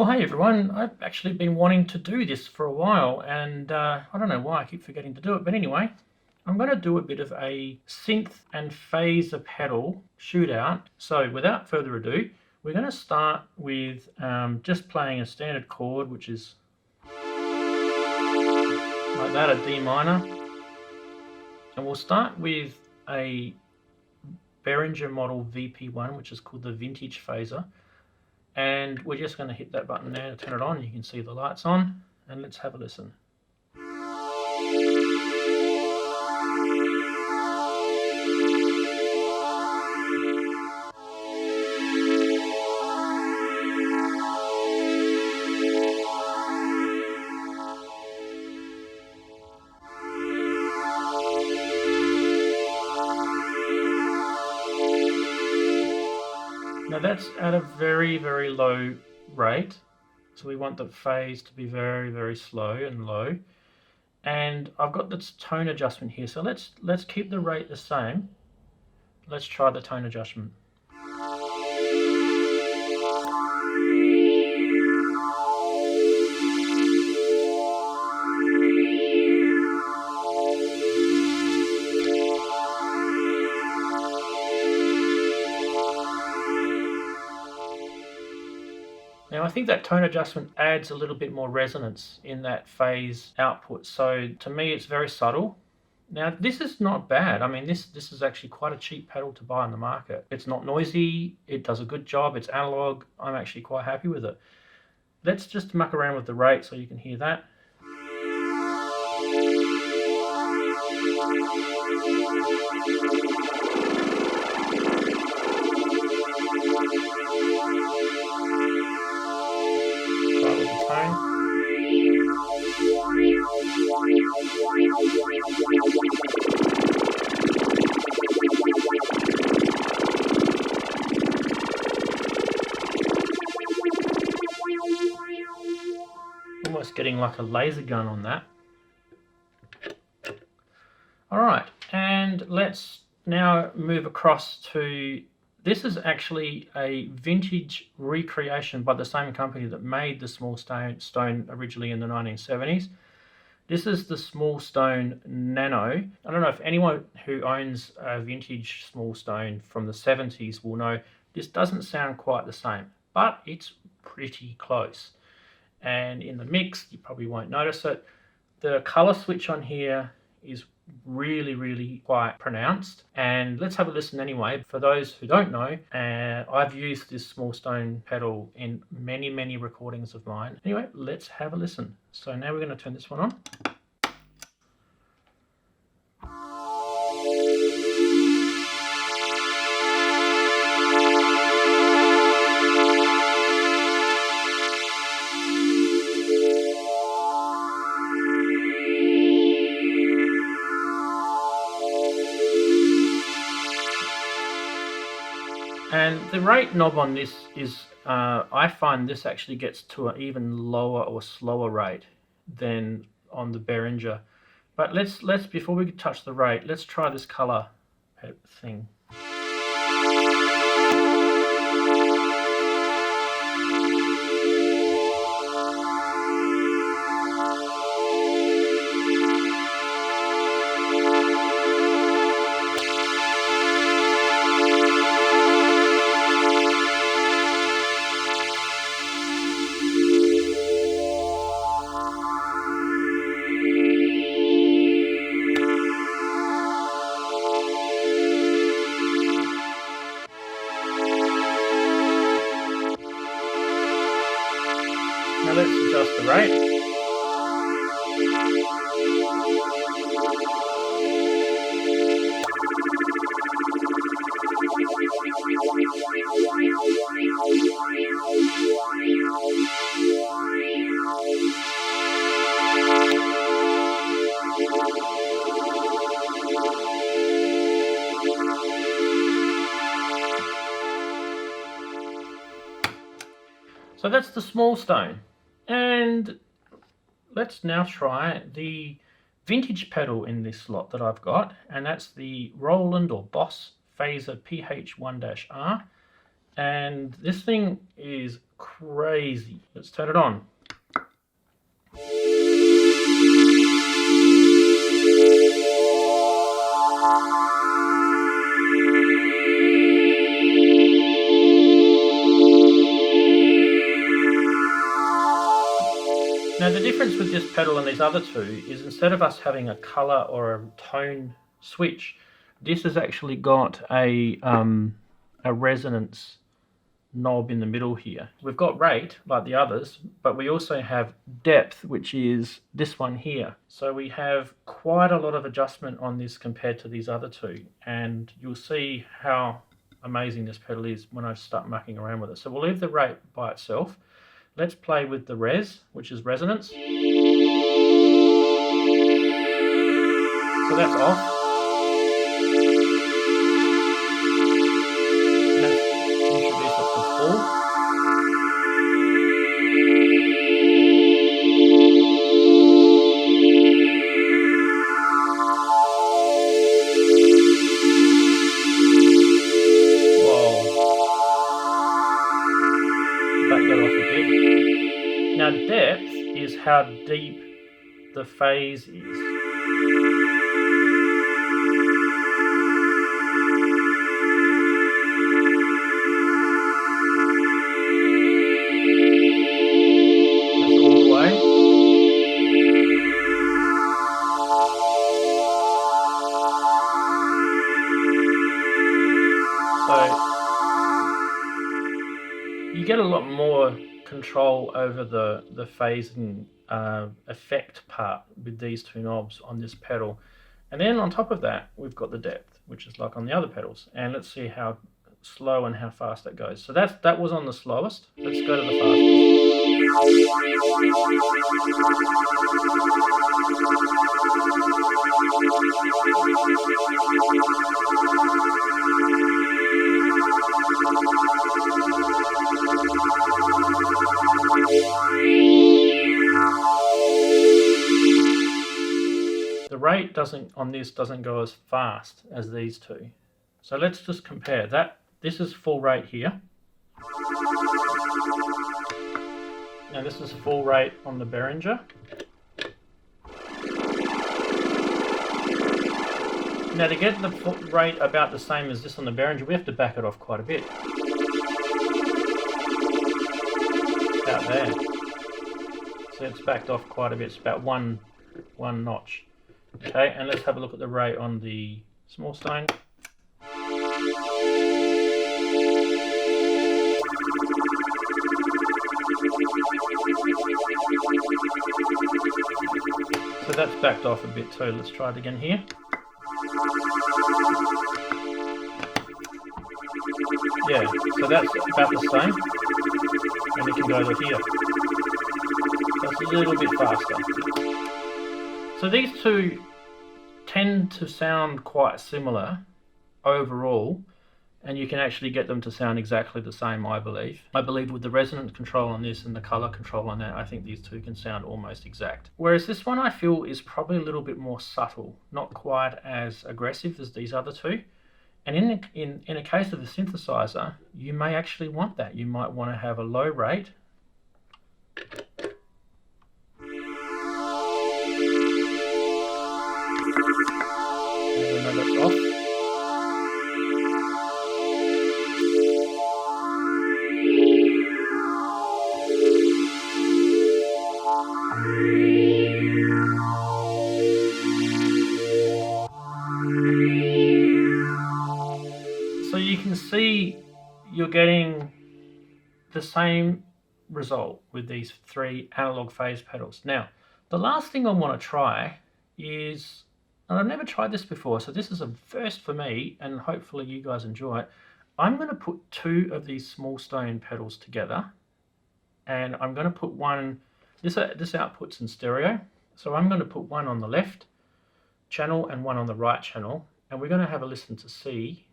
Well, hey everyone, I've actually been wanting to do this for a while and I don't know why I keep forgetting to do it, but anyway, I'm going to do a bit of a synth and phaser pedal shootout. So without further ado, we're going to start with just playing a standard chord, which is like that, a D minor. And we'll start with a Behringer model VP-1, which is called the vintage phaser. And we're just going to hit that button there to turn it on. You can see the lights on, and let's have a listen. Now that's at a very, very low rate. So we want the phase to be very, very slow and low. And I've got this tone adjustment here. So let's keep the rate the same. Let's try the tone adjustment. Now I think that tone adjustment adds a little bit more resonance in that phase output. So to me it's very subtle. Now this is not bad. I mean this is actually quite a cheap pedal to buy on the market. It's not noisy, it does a good job, it's analog. I'm actually quite happy with it. Let's just muck around with the rate so you can hear that. Start with the tone. Almost getting like a laser gun on that. Alright, and let's now move across to, this is actually a vintage recreation by the same company that made the Small Stone originally in the 1970s. This is the Small Stone Nano. I don't know if anyone who owns a vintage Small Stone from the 70s will know this doesn't sound quite the same, but it's pretty close. And in the mix, you probably won't notice it. The color switch on here is really, really quite pronounced. And let's have a listen anyway. For those who don't know, I've used this Small Stone pedal in many, many recordings of mine. Anyway, let's have a listen. So now we're going to turn this one on. And the rate knob on this is, I find this actually gets to an even lower or slower rate than on the Behringer. But let's before we touch the rate, let's try this color thing. Now let's adjust the rate. So that's the Small Stone. And let's now try the vintage pedal in this slot that I've got, and that's the Roland or Boss Phaser PH1-R. And this thing is crazy. Let's turn it on. Now the difference with this pedal and these other two is instead of us having a color or a tone switch, this has actually got a resonance knob in the middle here. We've got rate like the others, but we also have depth, which is this one here. So we have quite a lot of adjustment on this compared to these other two, and you'll see how amazing this pedal is when I start mucking around with it. So we'll leave the rate by itself. Let's play with the res, which is resonance. So that's off. Let's introduce it to full. Back that off a bit. Now depth is how deep the phase is. That's all the way. So you get a lot more control over the phase and effect part with these two knobs on this pedal. And then on top of that, we've got the depth, which is like on the other pedals. And let's see how slow and how fast that goes. So that was on the slowest. Let's go to the fastest. The rate on this doesn't go as fast as these two. So let's just compare that. This is full rate here. Now this is full rate on the Behringer. Now to get the full rate about the same as this on the Behringer, we have to back it off quite a bit. About there. So it's backed off quite a bit. It's about one notch. Okay, and let's have a look at the rate on the Small Stone. So that's backed off a bit too. Let's try it again here. Yeah, so that's about the same. And we can go to here. That's a little bit faster. So these two tend to sound quite similar overall, and you can actually get them to sound exactly the same, I believe. I believe with the resonance control on this and the color control on that, I think these two can sound almost exact. Whereas this one I feel is probably a little bit more subtle, not quite as aggressive as these other two. And in a case of a synthesizer, you may actually want that. You might want to have a low rate. That's off. So you can see you're getting the same result with these three analog phase pedals. Now, the last thing I want to try is, and I've never tried this before, so this is a first for me, and hopefully you guys enjoy it. I'm going to put two of these Small Stone pedals together, and I'm going to put one, this output's in stereo, so I'm going to put one on the left channel and one on the right channel, and we're going to have a listen to see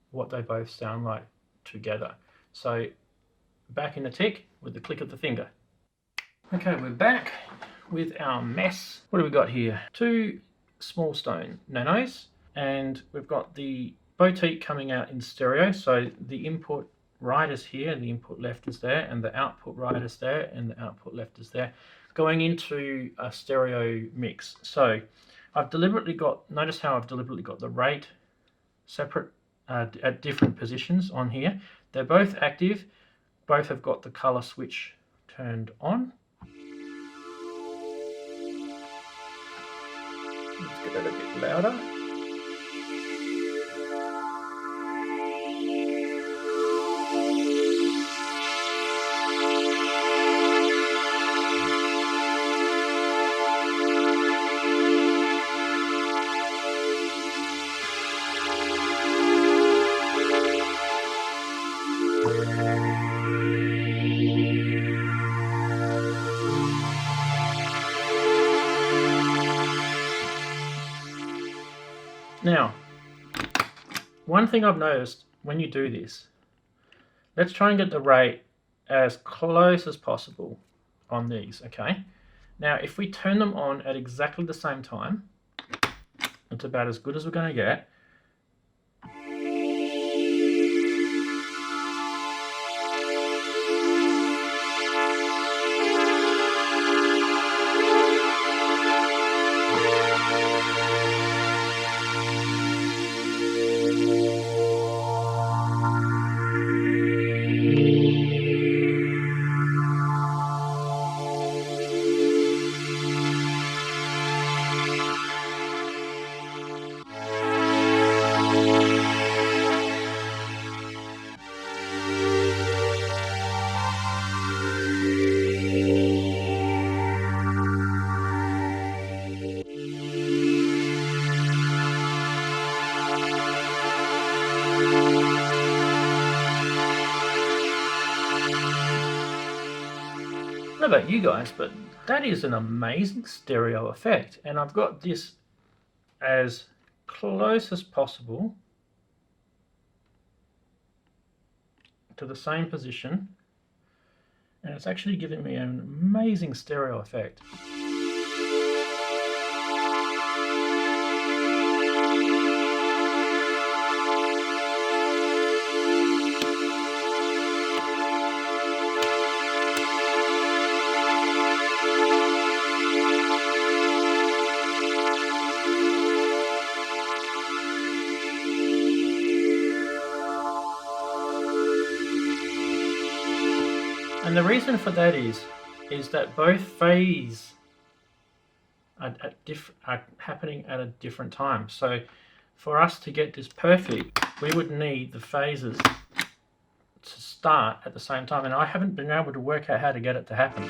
what they both sound like together. So back in a tick with the click of the finger. Okay, we're back with our mess. What do we got here? Two Small Stone Nanos, and we've got the Boutique coming out in stereo, so the input right is here, and the input left is there, and the output right is there, and the output left is there, going into a stereo mix. So I've deliberately got, notice how I've deliberately got the rate separate at different positions on here. They're both active, both have got the color switch turned on. Let's get it a bit louder. Now, one thing I've noticed when you do this, let's try and get the rate as close as possible on these, okay? Now, if we turn them on at exactly the same time, it's about as good as we're going to get. I don't know about you guys, but that is an amazing stereo effect, and I've got this as close as possible to the same position, and it's actually giving me an amazing stereo effect. And the reason for that is that both phases are happening at a different time. So for us to get this perfect, we would need the phases to start at the same time, and I haven't been able to work out how to get it to happen.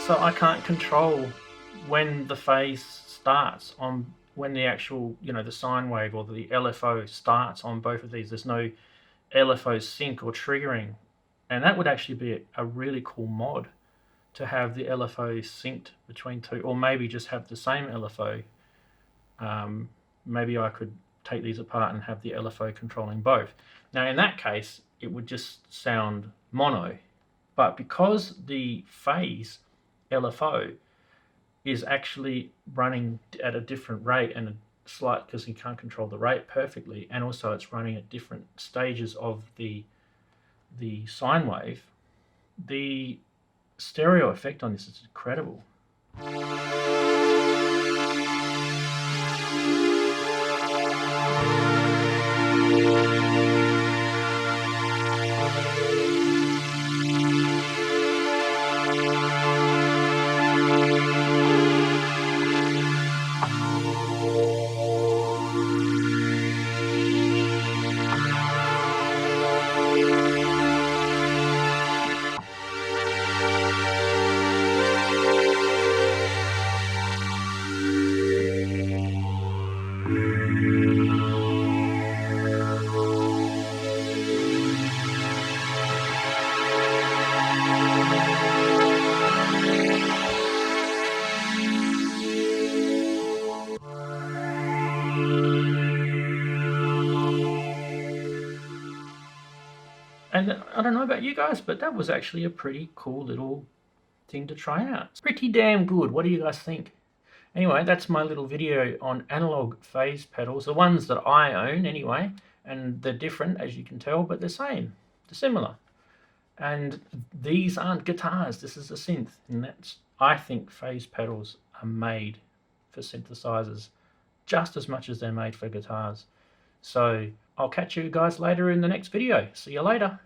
So I can't control when the phase starts on, when the actual, you know, the sine wave or the LFO starts on both of these. There's no LFO sync or triggering, and that would actually be a really cool mod, to have the LFO synced between two, or maybe just have the same LFO. Maybe I could take these apart and have the LFO controlling both. Now in that case it would just sound mono, but because the phase LFO is actually running at a different rate and a slight, because you can't control the rate perfectly, and also it's running at different stages of the sine wave, the stereo effect on this is incredible. And I don't know about you guys, but that was actually a pretty cool little thing to try out. It's pretty damn good. What do you guys think? Anyway, that's my little video on analog phase pedals, the ones that I own anyway, and they're different as you can tell, but they're same, they're similar. And these aren't guitars, this is a synth, and that's, I think phase pedals are made for synthesizers just as much as they're made for guitars. So I'll catch you guys later in the next video. See you later.